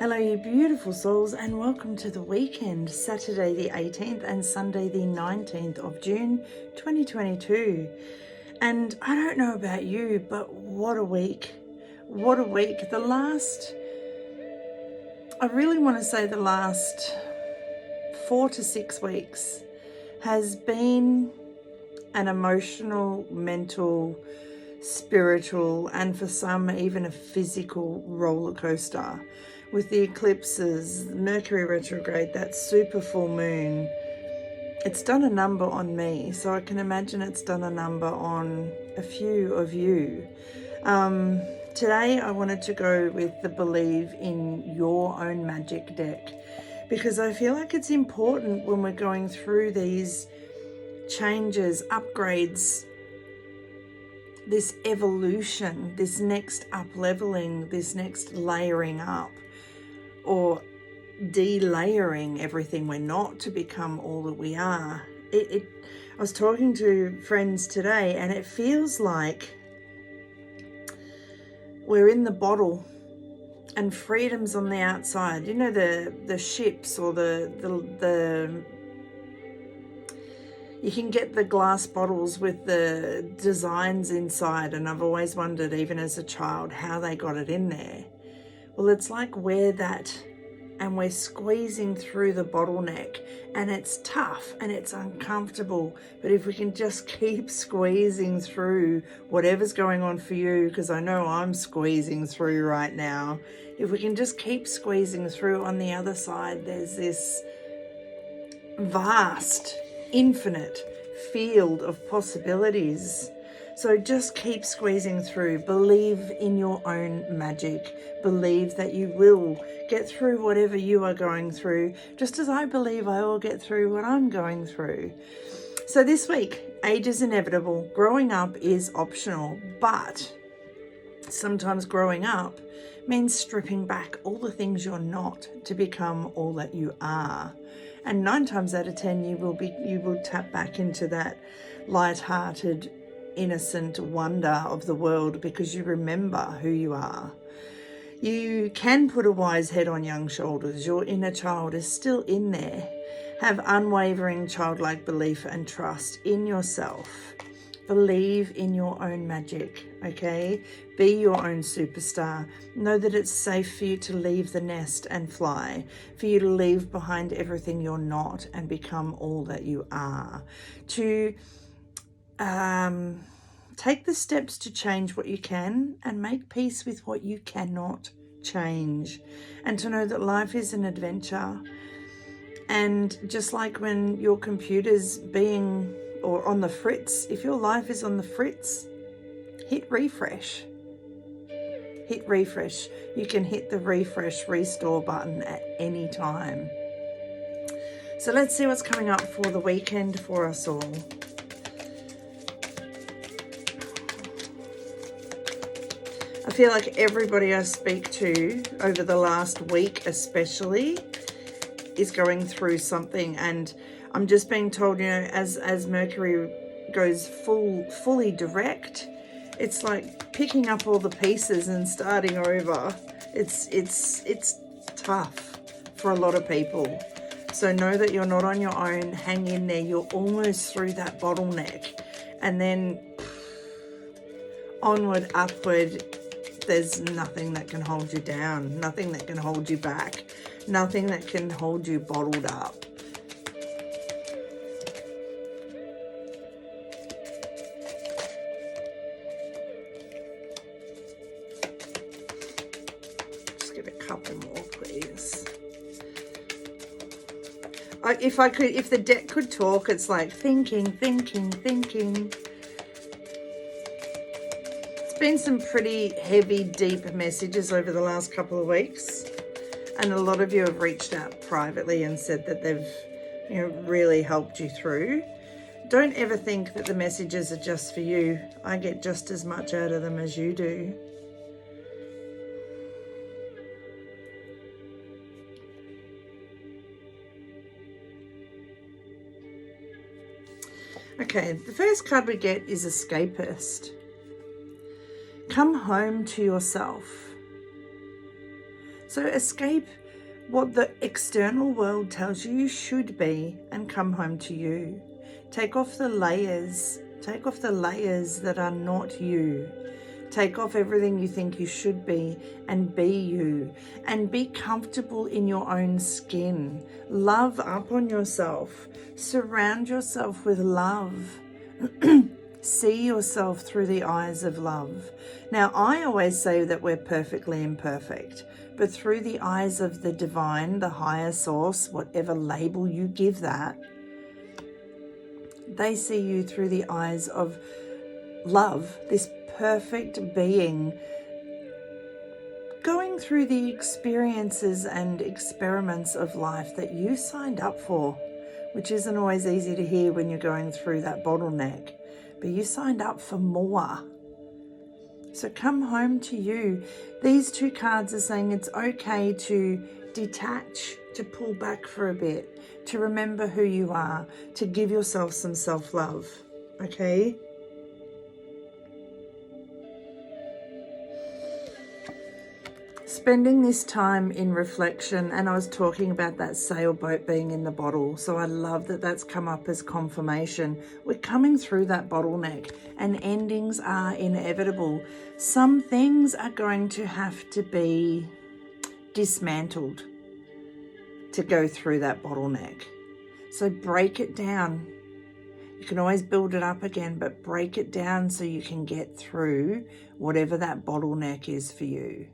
Hello, you beautiful souls, and welcome to the weekend, Saturday the 18th and Sunday the 19th of June 2022. And I don't know about you, but what a week. What a week. I really want to say the last 4 to 6 weeks has been an emotional, mental, spiritual, and for some even a physical roller coaster. With the eclipses, Mercury retrograde, that super full moon, it's done a number on me. So I can imagine it's done a number on a few of you. Today I wanted to go with the Believe in Your Own Magic deck, because I feel like it's important when we're going through these changes, upgrades, this evolution, this next up-leveling, this next layering up, or delayering everything we're not to become all that we are. I was talking to friends today, and it feels like we're in the bottle and freedom's on the outside. You know, the ships, or the you can get the glass bottles with the designs inside, and I've always wondered, even as a child, how they got it in there. Well, it's like we're that, and we're squeezing through the bottleneck, and it's tough and it's uncomfortable. But if we can just keep squeezing through whatever's going on for you, because I know I'm squeezing through right now, if we can just keep squeezing through, on the other side, there's this vast, infinite field of possibilities. So just keep squeezing through. Believe in your own magic. Believe that you will get through whatever you are going through, just as I believe I will get through what I'm going through. So this week, age is inevitable. Growing up is optional, but sometimes growing up means stripping back all the things you're not to become all that you are. And 9 times out of 10, you will tap back into that light-hearted, innocent wonder of the world, because you remember who you are. You can put a wise head on young shoulders. Your inner child is still in there. Have unwavering childlike belief and trust in yourself. Believe in your own magic, okay? Be your own superstar. Know that it's safe for you to leave the nest and fly, for you to leave behind everything you're not and become all that you are. To take the steps to change what you can and make peace with what you cannot change. And to know that life is an adventure. And just like when your computer's being, or on the fritz, if your life is on the fritz, hit refresh. Hit refresh. You can hit the refresh, restore button at any time. So let's see what's coming up for the weekend for us all. I feel like everybody I speak to over the last week especially is going through something, and I'm just being told, you know, as Mercury goes fully direct, it's like picking up all the pieces and starting over. It's tough for a lot of people. So know that you're not on your own. Hang in there. You're almost through that bottleneck, and then onward, upward. There's nothing that can hold you down, nothing that can hold you back, nothing that can hold you bottled up. Just get a couple more, please. If the deck could talk, it's like thinking. Been some pretty heavy, deep messages over the last couple of weeks, and a lot of you have reached out privately and said that they've, you know, really helped you through. Don't ever think that the messages are just for you. I get just as much out of them as you do. Okay, the first card we get is Escapist. Come home to yourself. So escape what the external world tells you you should be and come home to you. Take off the layers. Take off the layers that are not you. Take off everything you think you should be and be you. And be comfortable in your own skin. Love up on yourself. Surround yourself with love. See yourself through the eyes of love. Now, I always say that we're perfectly imperfect, but through the eyes of the divine, the higher source, whatever label you give that, they see you through the eyes of love, this perfect being going through the experiences and experiments of life that you signed up for, which isn't always easy to hear when you're going through that bottleneck. But you signed up for more. So come home to you. These two cards are saying it's okay to detach, to pull back for a bit, to remember who you are, to give yourself some self-love, okay? Spending this time in reflection, and I was talking about that sailboat being in the bottle, so I love that that's come up as confirmation. We're coming through that bottleneck and endings are inevitable. Some things are going to have to be dismantled to go through that bottleneck. So break it down. You can always build it up again, but break it down so you can get through whatever that bottleneck is for you.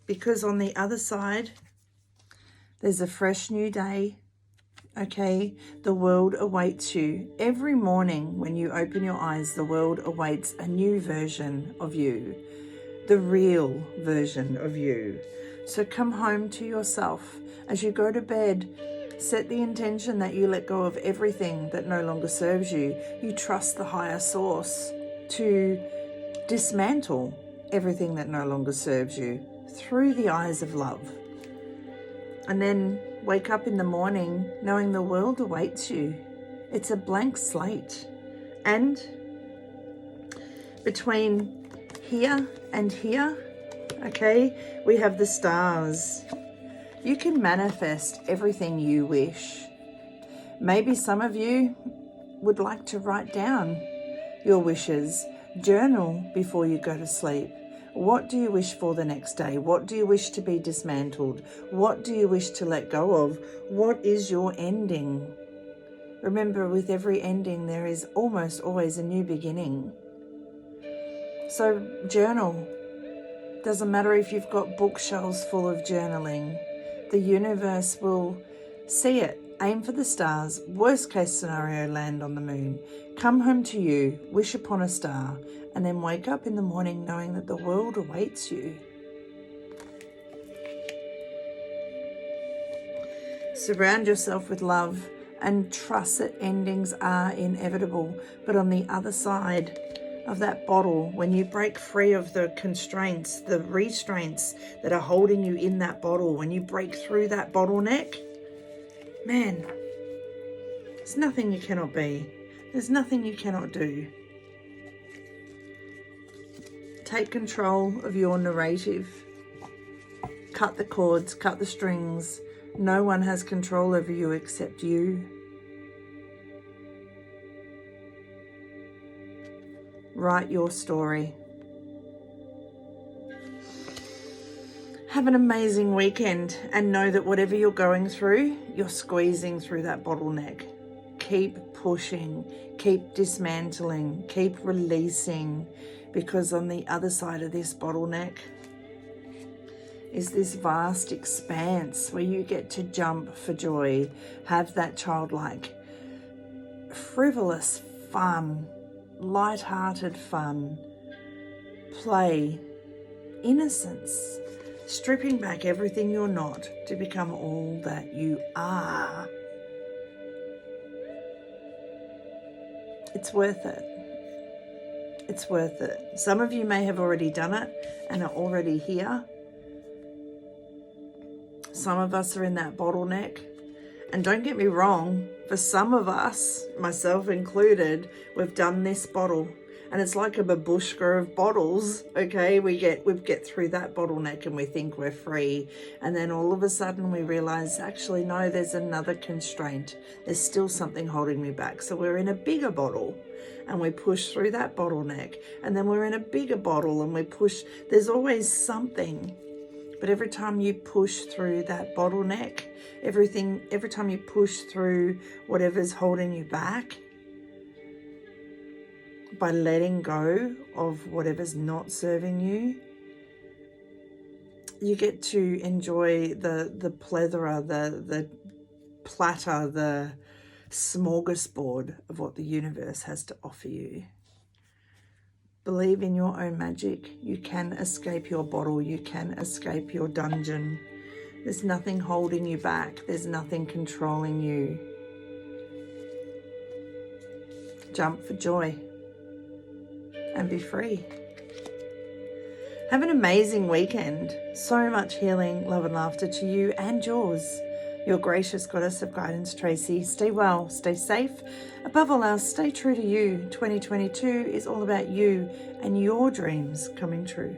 Because on the other side, there's a fresh new day, okay? The world awaits you. Every morning when you open your eyes, the world awaits a new version of you, the real version of you. So come home to yourself. As you go to bed, set the intention that you let go of everything that no longer serves you. You trust the higher source to dismantle everything that no longer serves you through the eyes of love. And then wake up in the morning knowing the world awaits you. It's a blank slate. And between here and here, okay, we have the stars. You can manifest everything you wish. Maybe some of you would like to write down your wishes. Journal before you go to sleep. What do you wish for the next day? What do you wish to be dismantled? What do you wish to let go of? What is your ending? Remember, with every ending, there is almost always a new beginning. So journal. Doesn't matter if you've got bookshelves full of journaling. The universe will see it. Aim for the stars. Worst case scenario, land on the moon. Come home to you, wish upon a star, and then wake up in the morning knowing that the world awaits you. Surround yourself with love and trust that endings are inevitable. But on the other side of that bottle, when you break free of the constraints, the restraints that are holding you in that bottle, when you break through that bottleneck, man, there's nothing you cannot be. There's nothing you cannot do. Take control of your narrative. Cut the cords, cut the strings. No one has control over you except you. Write your story. Have an amazing weekend and know that whatever you're going through, you're squeezing through that bottleneck. Keep pushing, keep dismantling, keep releasing, because on the other side of this bottleneck is this vast expanse where you get to jump for joy, have that childlike, frivolous fun, light-hearted fun, play, innocence, stripping back everything you're not to become all that you are. It's worth it. It's worth it. Some of you may have already done it and are already here. Some of us are in that bottleneck. And don't get me wrong, for some of us, myself included, we've done this bottle And it's like a babushka of bottles, okay? We get through that bottleneck and we think we're free. And then all of a sudden we realize, actually, no, there's another constraint. There's still something holding me back. So we're in a bigger bottle and we push through that bottleneck. And then we're in a bigger bottle and we push. There's always something. But every time you push through that bottleneck, every time you push through whatever's holding you back, by letting go of whatever's not serving you, you get to enjoy the plethora, the platter, the smorgasbord of what the universe has to offer you. Believe in your own magic. You can escape your bottle. You can escape your dungeon. There's nothing holding you back. There's nothing controlling you. Jump for joy and be free. Have an amazing weekend. So much healing, love and laughter to you and yours. Your gracious goddess of guidance, Tracy. Stay well, stay safe. Above all else, stay true to you. 2022 is all about you and your dreams coming true.